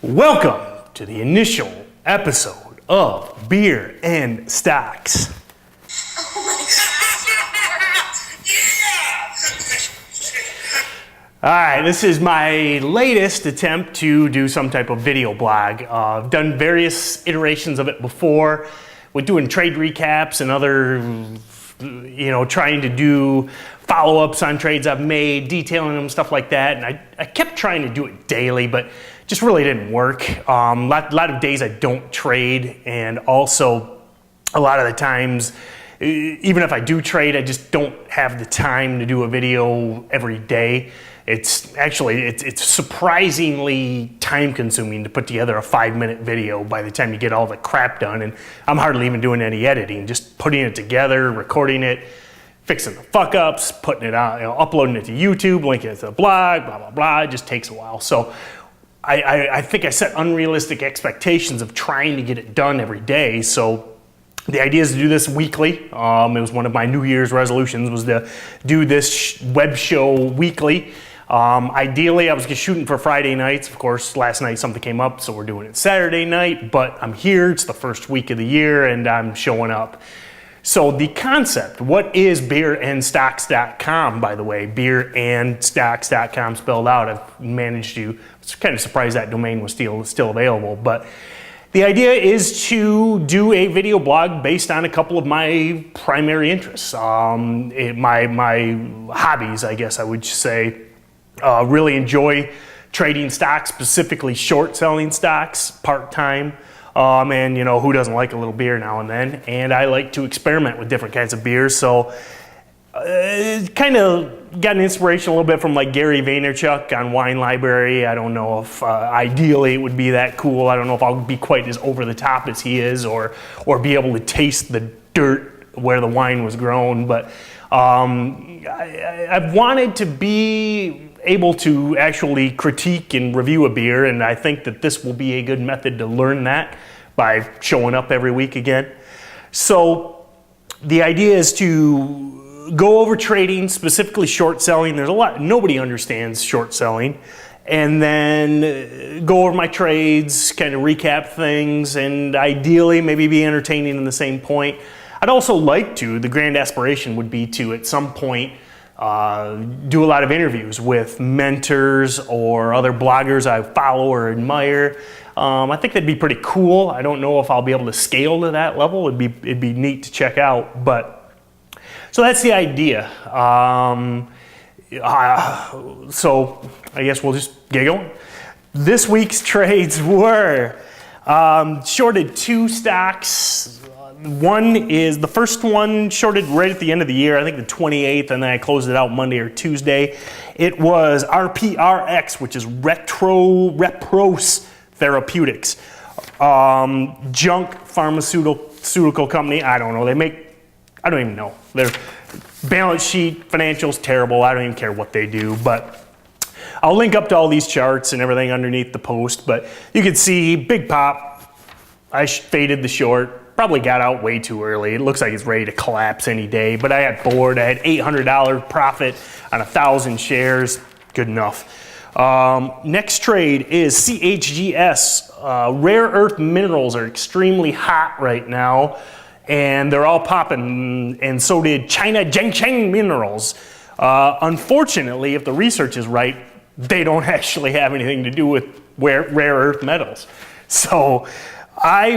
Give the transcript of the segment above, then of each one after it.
Welcome to the initial episode of Beer and Stocks. Oh my God. All right, this is my latest attempt to do some type of video blog. I've done various iterations of it before with doing trade recaps and other, trying to do follow-ups on trades I've made, detailing them, stuff like that. And I kept trying to do it daily, but just really didn't work. Lot of days I don't trade, and also a lot of the times, even if I do trade, I just don't have the time to do a video every day. It's surprisingly time consuming to put together a 5-minute video by the time you get all the crap done, and I'm hardly even doing any editing, just putting it together, recording it, fixing the fuck ups, putting it out, uploading it to YouTube, linking it to the blog, blah, blah, blah. It just takes a while. So I think I set unrealistic expectations of trying to get it done every day. So the idea is to do this weekly. It was one of my New Year's resolutions, was to do this web show weekly. Ideally, I was just shooting for Friday nights. Of course, last night something came up, so we're doing it Saturday night, but I'm here. It's the first week of the year, and I'm showing up. So the concept, what is beerandstocks.com, by the way? Beerandstocks.com spelled out. I've managed to, I was kind of surprised that domain was still available, but the idea is to do a video blog based on a couple of my primary interests, my hobbies, I guess I would say. Really enjoy trading stocks, specifically short selling stocks, part-time. And who doesn't like a little beer now and then? And I like to experiment with different kinds of beers. So kind of got an inspiration a little bit from like Gary Vaynerchuk on Wine Library. I don't know if ideally it would be that cool. I don't know if I'll be quite as over the top as he is, or be able to taste the dirt where the wine was grown. But I've wanted to be able to actually critique and review a beer, and I think that this will be a good method to learn that by showing up every week again. So the idea is to go over trading, specifically short selling. There's nobody understands short selling. And then go over my trades, kind of recap things, and ideally maybe be entertaining in the same point. I'd also like to, the grand aspiration would be to at some point do a lot of interviews with mentors or other bloggers I follow or admire. I think that'd be pretty cool. I don't know if I'll be able to scale to that level. It'd be neat to check out. But so that's the idea. So I guess we'll just get going. This week's trades were shorted 2 stocks. The first one shorted right at the end of the year, I think the 28th, and then I closed it out Monday or Tuesday. It was RPRX, which is Repros Therapeutics. Junk pharmaceutical company. I don't know. I don't even know. Their balance sheet, financials, terrible. I don't even care what they do, but I'll link up to all these charts and everything underneath the post. But you can see big pop. I faded the short. Probably got out way too early. It looks like it's ready to collapse any day, but I got bored. I had $800 profit on 1,000 shares. Good enough. Next trade is CHGS. Rare earth minerals are extremely hot right now, and they're all popping, and so did China Zhengcheng Minerals. Unfortunately, if the research is right, they don't actually have anything to do with rare earth metals. So I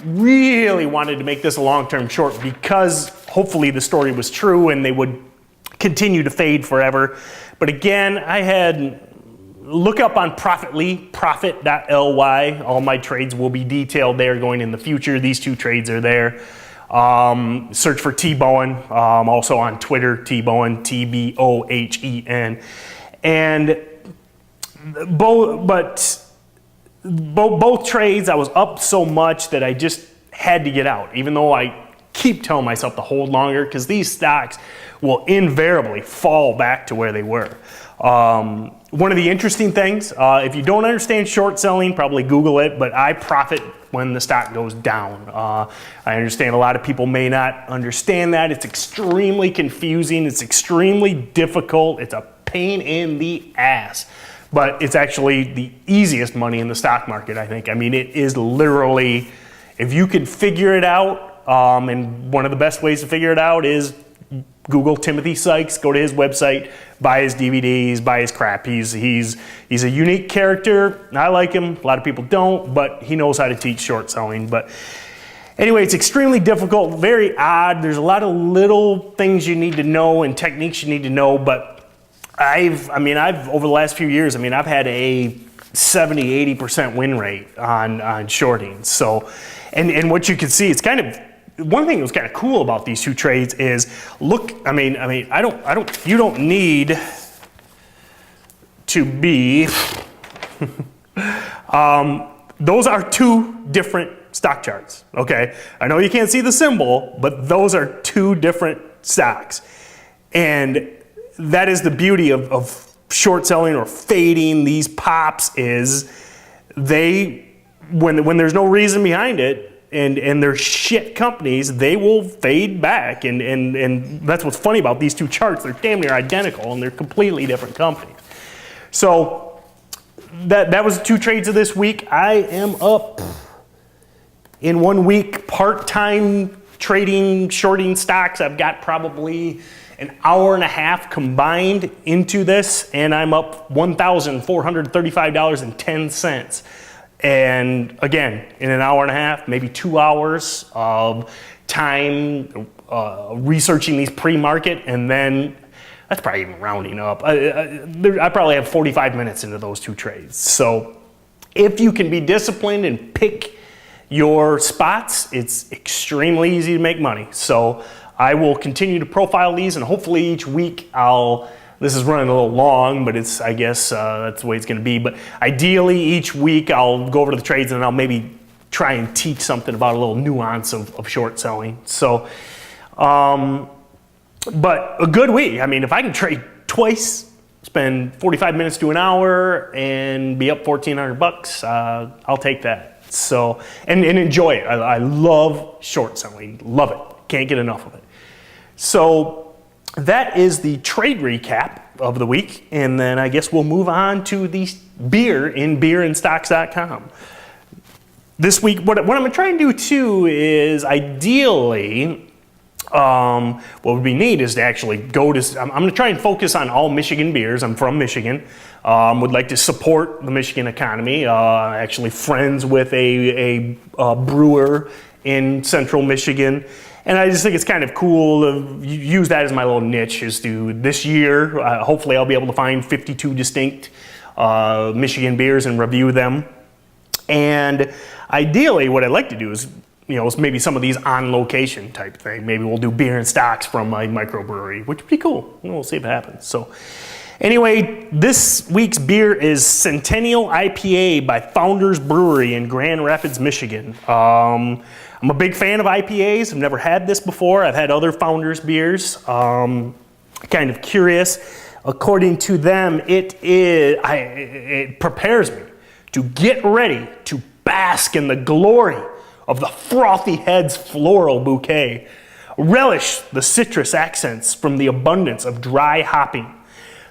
really wanted to make this a long-term short because hopefully the story was true and they would continue to fade forever. But again, I had look up on Profitly, profit.ly. All my trades will be detailed there going in the future. These 2 trades are there. Search for T Bowen, also on Twitter, T Bowen, TBOHEN. And both trades, I was up so much that I just had to get out, even though I keep telling myself to hold longer, because these stocks will invariably fall back to where they were. One of the interesting things, if you don't understand short selling, probably Google it, but I profit when the stock goes down. I understand a lot of people may not understand that. It's extremely confusing. It's extremely difficult. It's a pain in the ass. but it's actually the easiest money in the stock market, I think. I mean, it is literally, if you could figure it out, and one of the best ways to figure it out is Google Timothy Sykes, go to his website, buy his DVDs, buy his crap. He's a unique character. I like him. A lot of people don't, but he knows how to teach short selling. But anyway, it's extremely difficult, very odd. There's a lot of little things you need to know and techniques you need to know, but I've over the last few years, I've had a 70-80% win rate on shorting. So, and what you can see, it's kind of, one thing that was kind of cool about these two trades is, look, you don't need to be, those are two different stock charts, okay? I know you can't see the symbol, but those are two different stocks. And that is the beauty of short selling or fading these pops, is when there's no reason behind it, and they're shit companies, they will fade back. And that's what's funny about these two charts. They're damn near identical, and they're completely different companies. So that was 2 trades of this week. I am up in 1 week part-time trading, shorting stocks. I've got probably an hour and a half combined into this, and I'm up $1,435.10. And again, in an hour and a half, maybe 2 hours of time researching these pre-market, and then that's probably even rounding up. I probably have 45 minutes into those 2 trades. So if you can be disciplined and pick your spots, it's extremely easy to make money. So I will continue to profile these, and hopefully each week this is running a little long, but I guess that's the way it's going to be. But ideally, each week I'll go over to the trades, and I'll maybe try and teach something about a little nuance of short selling. So, but a good week. If I can trade twice, spend 45 minutes to an hour, and be up $1,400, I'll take that. So, and enjoy it. I love short selling. Love it. Can't get enough of it. So that is the trade recap of the week, and then I guess we'll move on to the beer in beerandstocks.com. This week, what I'm going to try and do too is, ideally, what would be neat is to actually go to, I'm going to try and focus on all Michigan beers. I'm from Michigan. Would like to support the Michigan economy. Actually friends with a brewer in central Michigan. And I just think it's kind of cool to use that as my little niche, is to, this year, hopefully I'll be able to find 52 distinct Michigan beers and review them. And ideally, what I'd like to do is, maybe some of these on location type thing. Maybe we'll do beer and stocks from my microbrewery, which would be cool. We'll see if it happens. So anyway, this week's beer is Centennial IPA by Founders Brewery in Grand Rapids, Michigan. I'm a big fan of IPAs. I've never had this before. I've had other Founders beers. Kind of curious. According to them, it prepares me to get ready to bask in the glory of the Frothy Heads floral bouquet. Relish the citrus accents from the abundance of dry hopping.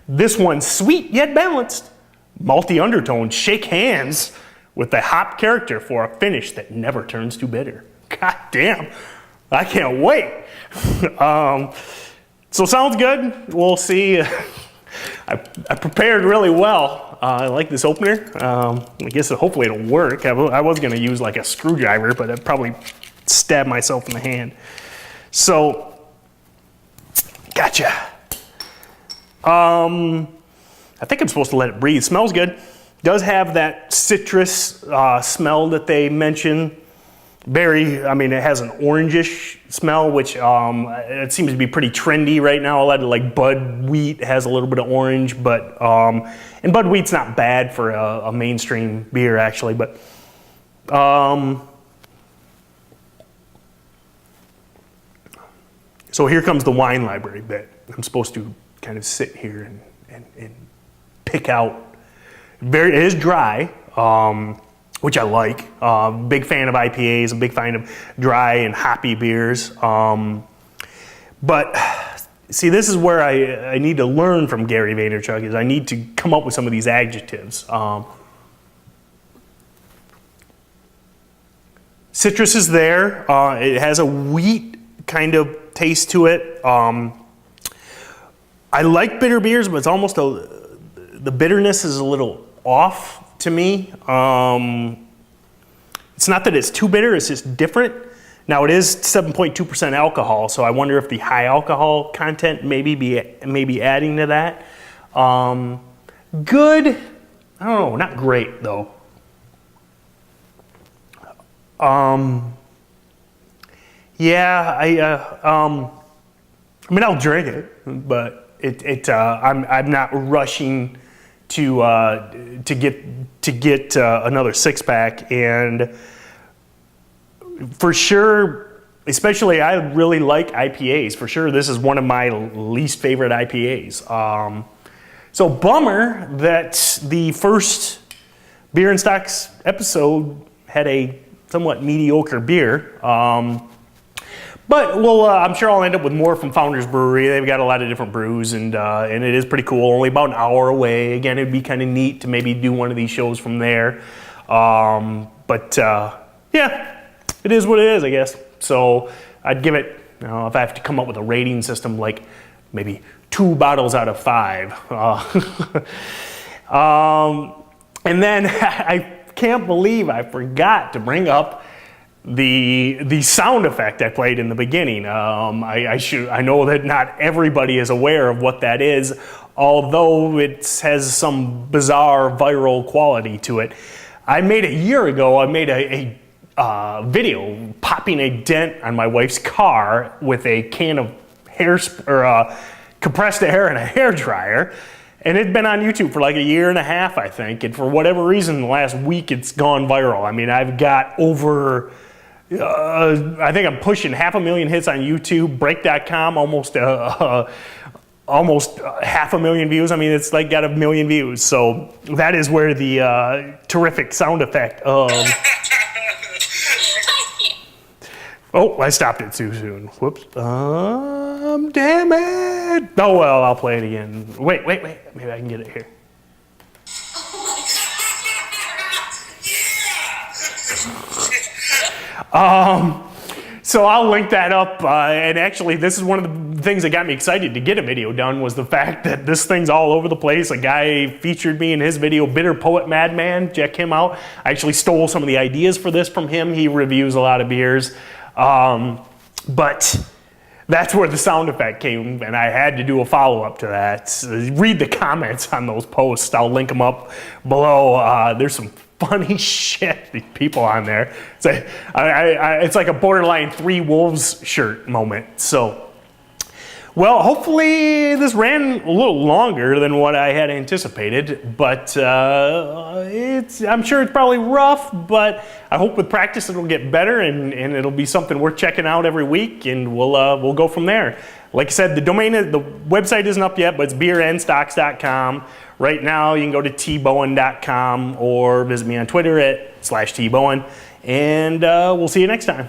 This one's sweet yet balanced. Malty undertones shake hands with the hop character for a finish that never turns too bitter. God damn, I can't wait. So sounds good. We'll see. I prepared really well. I like this opener. I guess hopefully it'll work. I was going to use like a screwdriver, but I'd probably stab myself in the hand. So, gotcha. I think I'm supposed to let it breathe. Smells good. Does have that citrus smell that they mention. It has an orangish smell, which it seems to be pretty trendy right now. A lot of like Bud Wheat has a little bit of orange, but and Bud Wheat's not bad for a mainstream beer actually. But so here comes the wine library bit. I'm supposed to kind of sit here and pick out. It is dry. Which I like. Big fan of IPAs, a big fan of dry and hoppy beers. But See, this is where I need to learn from Gary Vaynerchuk, is I need to come up with some of these adjectives. Citrus is there. It has a wheat kind of taste to it. I like bitter beers, but it's almost the bitterness is a little off to me. It's not that it's too bitter, it's just different. Now it is 7.2% alcohol, so I wonder if the high alcohol content maybe adding to that. Good, I don't know, not great though. Yeah, I mean, I'll drink it, but I'm not rushing to get another 6-pack. And for sure, especially I really like IPAs. For sure, this is one of my least favorite IPAs. So bummer that the first Beer and Stocks episode had a somewhat mediocre beer. But I'm sure I'll end up with more from Founders Brewery. They've got a lot of different brews, and it is pretty cool. Only about an hour away. Again, it'd be kind of neat to maybe do one of these shows from there. Yeah, it is what it is, I guess. So I'd give it, if I have to come up with a rating system, like maybe 2 bottles out of 5. And then I can't believe I forgot to bring up the sound effect I played in the beginning. I know that not everybody is aware of what that is, although it has some bizarre viral quality to it. I made a year ago, I made a video popping a dent on my wife's car with a can of compressed air and a hair dryer. And it'd been on YouTube for like a year and a half, I think. And for whatever reason, the last week it's gone viral. I mean, I've got over, I think I'm pushing 500,000 hits on YouTube. Break.com, almost 500,000 views. I mean, it's like got 1 million views. So that is where the terrific sound effect of... Oh, I stopped it too soon. Whoops. Damn it. Oh, well, I'll play it again. Wait. Maybe I can get it here. So I'll link that up. And actually, this is one of the things that got me excited to get a video done was the fact that this thing's all over the place. A guy featured me in his video, Bitter Poet Madman. Check him out. I actually stole some of the ideas for this from him. He reviews a lot of beers. But that's where the sound effect came, and I had to do a follow-up to that. Read the comments on those posts. I'll link them up below. There's some funny shit, these people on there. It's like a borderline Three Wolves shirt moment. So, well, hopefully this ran a little longer than what I had anticipated, but I'm sure it's probably rough, but I hope with practice it'll get better and it'll be something worth checking out every week, and we'll go from there. Like I said, the website isn't up yet, but it's beerandstocks.com. Right now, you can go to tbowen.com or visit me on Twitter at /tbowen, and we'll see you next time.